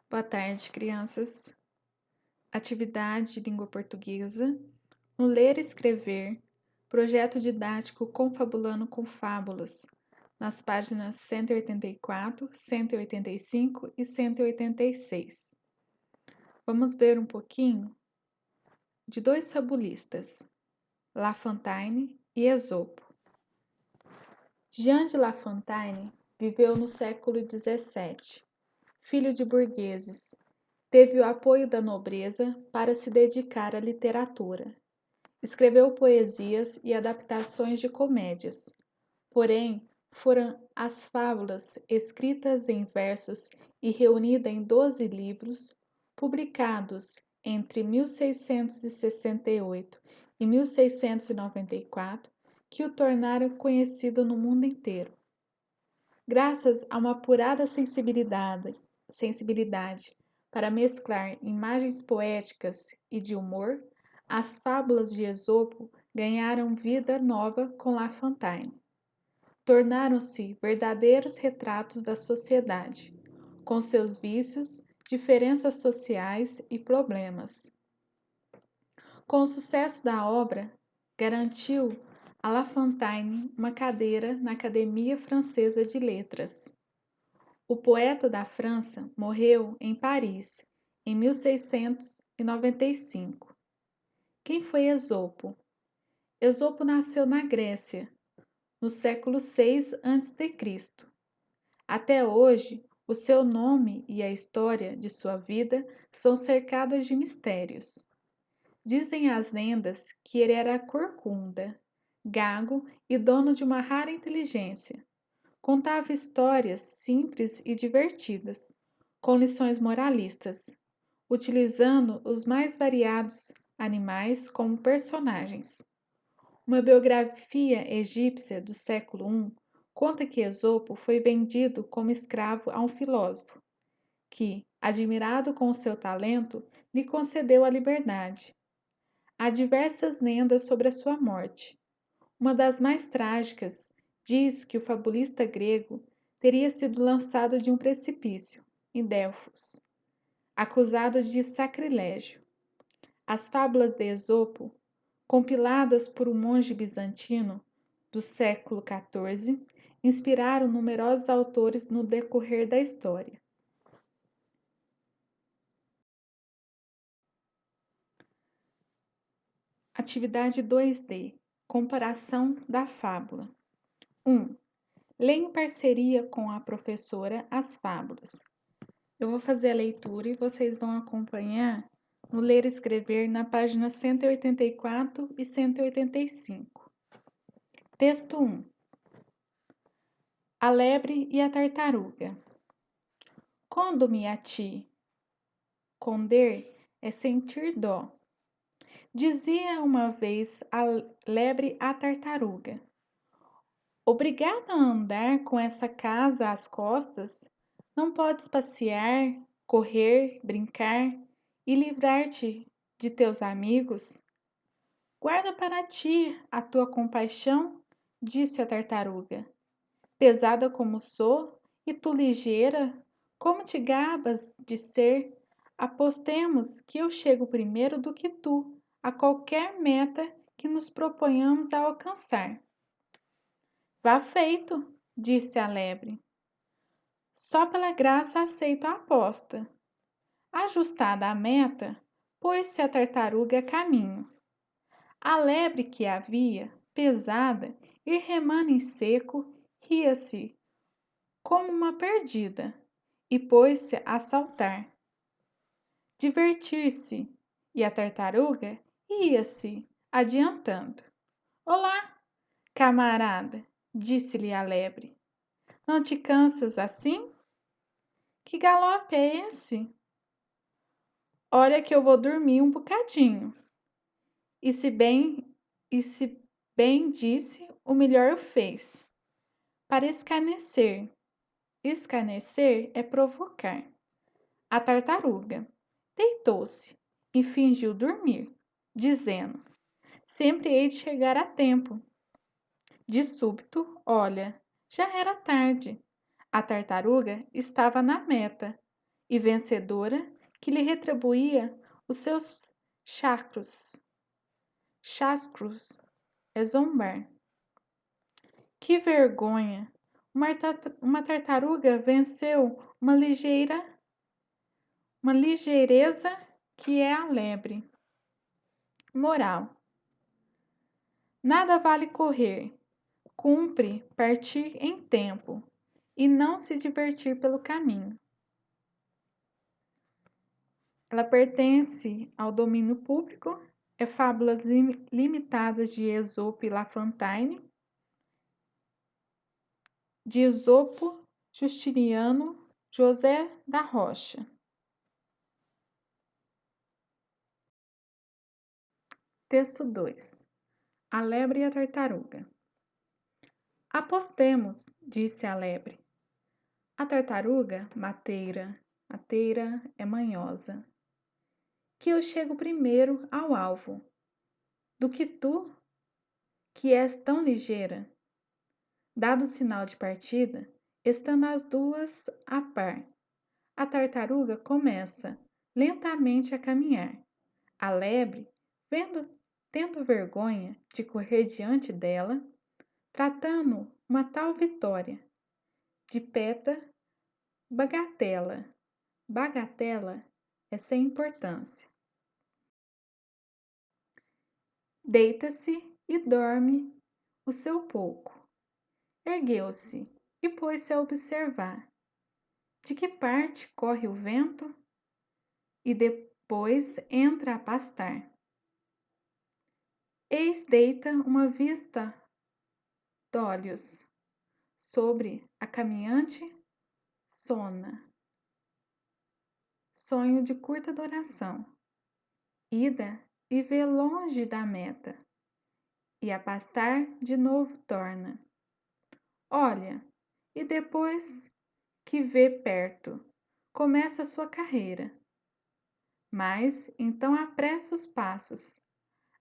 Boa tarde, crianças. Atividade de língua portuguesa. No ler e escrever, projeto didático confabulando com fábulas, nas páginas 184, 185 e 186. Vamos ver um pouquinho de dois fabulistas, La Fontaine e Esopo. Jean de La Fontaine viveu no século XVII, filho de burgueses. Teve o apoio da nobreza para se dedicar à literatura. Escreveu poesias e adaptações de comédias. Porém, foram as fábulas escritas em versos e reunidas em 12 livros, publicados entre 1668 e 1694, que o tornaram conhecido no mundo inteiro. Graças a uma apurada sensibilidade para mesclar imagens poéticas e de humor, as fábulas de Esopo ganharam vida nova com La Fontaine. Tornaram-se verdadeiros retratos da sociedade, com seus vícios, diferenças sociais e problemas. Com o sucesso da obra, garantiu a La Fontaine uma cadeira na Academia Francesa de Letras. O poeta da França morreu em Paris em 1695. Quem foi Esopo? Esopo nasceu na Grécia, no século VI a.C. Até hoje, o seu nome e a história de sua vida são cercadas de mistérios. Dizem as lendas que ele era corcunda, gago e dono de uma rara inteligência. Contava histórias simples e divertidas, com lições moralistas, utilizando os mais variados animais como personagens. Uma biografia egípcia do século I conta que Esopo foi vendido como escravo a um filósofo, que, admirado com o seu talento, lhe concedeu a liberdade. Há diversas lendas sobre a sua morte. Uma das mais trágicas diz que o fabulista grego teria sido lançado de um precipício, em Delfos, acusado de sacrilégio. As fábulas de Esopo, compiladas por um monge bizantino do século XIV, inspiraram numerosos autores no decorrer da história. Atividade 2D. Comparação da fábula. 1. Lê em parceria com a professora as fábulas. Eu vou fazer a leitura e vocês vão acompanhar no ler e escrever na página 184 e 185. Texto 1. A lebre e a tartaruga. Condo-me a ti. Conder é sentir dó. Dizia uma vez a lebre à tartaruga: obrigada a andar com essa casa às costas, não podes passear, correr, brincar e livrar-te de teus amigos? Guarda para ti a tua compaixão, disse a tartaruga. Pesada como sou, e tu ligeira, como te gabas de ser, apostemos que eu chego primeiro do que tu a qualquer meta que nos proponhamos a alcançar. Vá feito, disse a lebre. Só pela graça aceito a aposta. Ajustada a meta, pôs-se a tartaruga a caminho. A lebre que havia, pesada, ir remando em seco, ria-se como uma perdida e pôs-se a saltar. Divertir-se, e a tartaruga ia-se adiantando. Olá, camarada, disse-lhe a lebre. Não te cansas assim? Que galope é esse? Olha que eu vou dormir um bocadinho. E se bem disse, o melhor fez. Para escarnecer. Escarnecer é provocar. A tartaruga deitou-se e fingiu dormir, dizendo: sempre hei de chegar a tempo. De súbito, olha, já era tarde. A tartaruga estava na meta e vencedora que lhe retribuía os seus chascos é zombar. Que vergonha! Uma tartaruga venceu uma ligeireza que é a lebre. Moral: nada vale correr, cumpre partir em tempo e não se divertir pelo caminho. Ela pertence ao domínio público, é Fábulas Limitadas de Esopo e La Fontaine, de Esopo, Justiniano, José da Rocha. Texto 2. A lebre e a tartaruga. Apostemos, disse a lebre. A tartaruga, mateira é manhosa, que eu chego primeiro ao alvo, do que tu, que és tão ligeira. Dado o sinal de partida, estando as duas a par, a tartaruga começa lentamente a caminhar. A lebre, tendo vergonha de correr diante dela, tratando uma tal vitória de bagatela. Bagatela é sem importância. Deita-se e dorme o seu pouco. Ergueu-se e pôs-se a observar de que parte corre o vento e depois entra a pastar. Eis deita uma vista d'olhos sobre a caminhante sonho de curta duração, ida e vê longe da meta, e a pastar de novo torna. Olha, e depois que vê perto, começa a sua carreira. Mas então apressa os passos.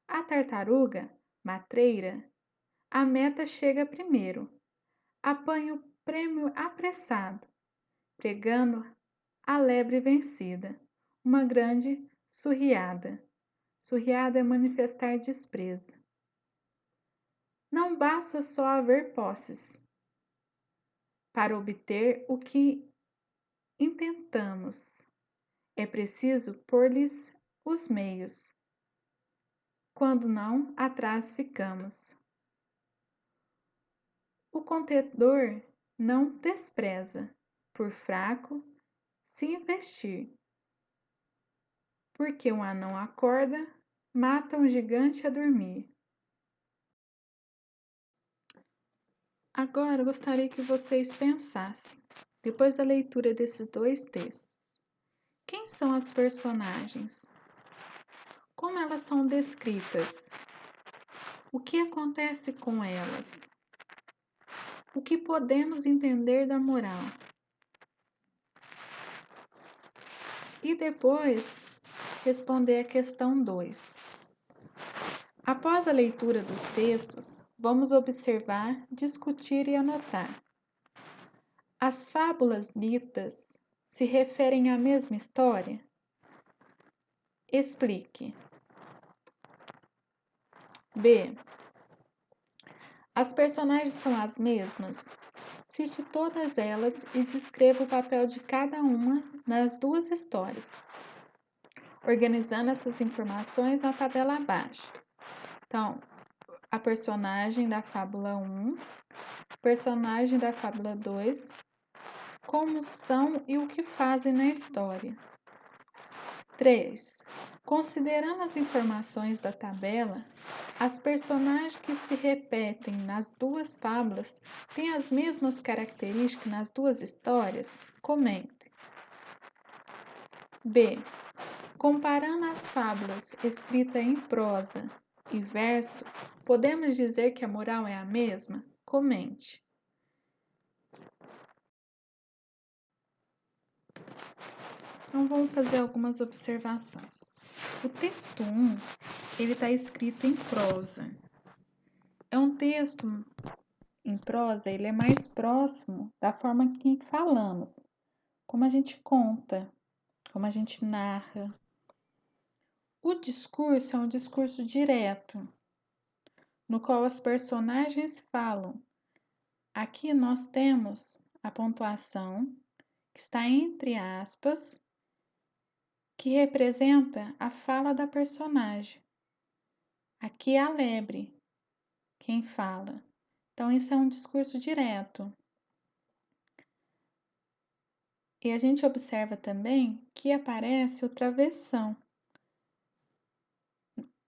A tartaruga, matreira, a meta chega primeiro, apanha o prêmio apressado, pregando a lebre vencida, uma grande surriada. Surriada é manifestar desprezo. Não basta só haver posses para obter o que intentamos. É preciso pôr-lhes os meios. Quando não, atrás ficamos. O contendor não despreza, por fraco, se investir. Porque um anão acorda, mata um gigante a dormir. Agora eu gostaria que vocês pensassem, depois da leitura desses dois textos, quem são as personagens? Como elas são descritas? O que acontece com elas? O que podemos entender da moral? E depois responder a questão 2. Após a leitura dos textos, vamos observar, discutir e anotar. As fábulas ditas se referem à mesma história? Explique. B. As personagens são as mesmas? Cite todas elas e descreva o papel de cada uma nas duas histórias, organizando essas informações na tabela abaixo. Então, a personagem da fábula 1, personagem da fábula 2, como são e o que fazem na história. 3. Considerando as informações da tabela, as personagens que se repetem nas duas fábulas têm as mesmas características nas duas histórias? Comente. B. Comparando as fábulas escritas em prosa e verso, podemos dizer que a moral é a mesma? Comente. Então, vamos fazer algumas observações. O texto 1, ele está escrito em prosa. É um texto em prosa, ele é mais próximo da forma que falamos, como a gente conta, como a gente narra. O discurso é um discurso direto, no qual os personagens falam. Aqui nós temos a pontuação, que está entre aspas, que representa a fala da personagem. Aqui é a lebre, quem fala. Então, isso é um discurso direto. E a gente observa também que aparece o travessão,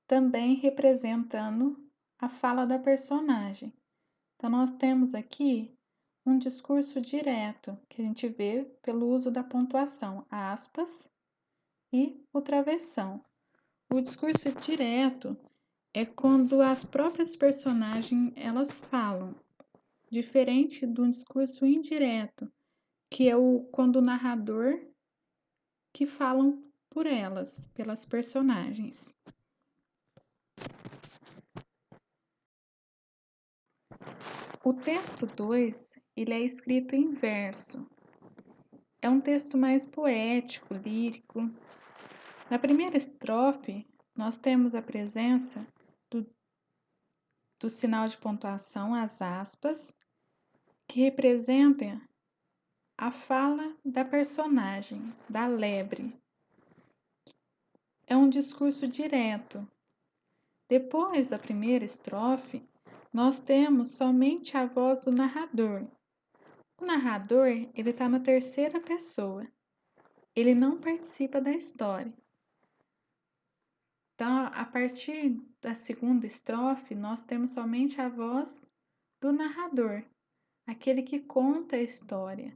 também representando a fala da personagem. Então, nós temos aqui um discurso direto, que a gente vê pelo uso da pontuação, aspas, e o travessão. O discurso direto é quando as próprias personagens elas falam, diferente do discurso indireto, que é quando o narrador que falam por elas, pelas personagens. O texto 2, ele é escrito em verso. É um texto mais poético, lírico. Na primeira estrofe, nós temos a presença do sinal de pontuação, as aspas, que representem a fala da personagem, da lebre. É um discurso direto. Depois da primeira estrofe, nós temos somente a voz do narrador. O narrador, ele está na terceira pessoa. Ele não participa da história. Então, a partir da segunda estrofe, nós temos somente a voz do narrador, aquele que conta a história.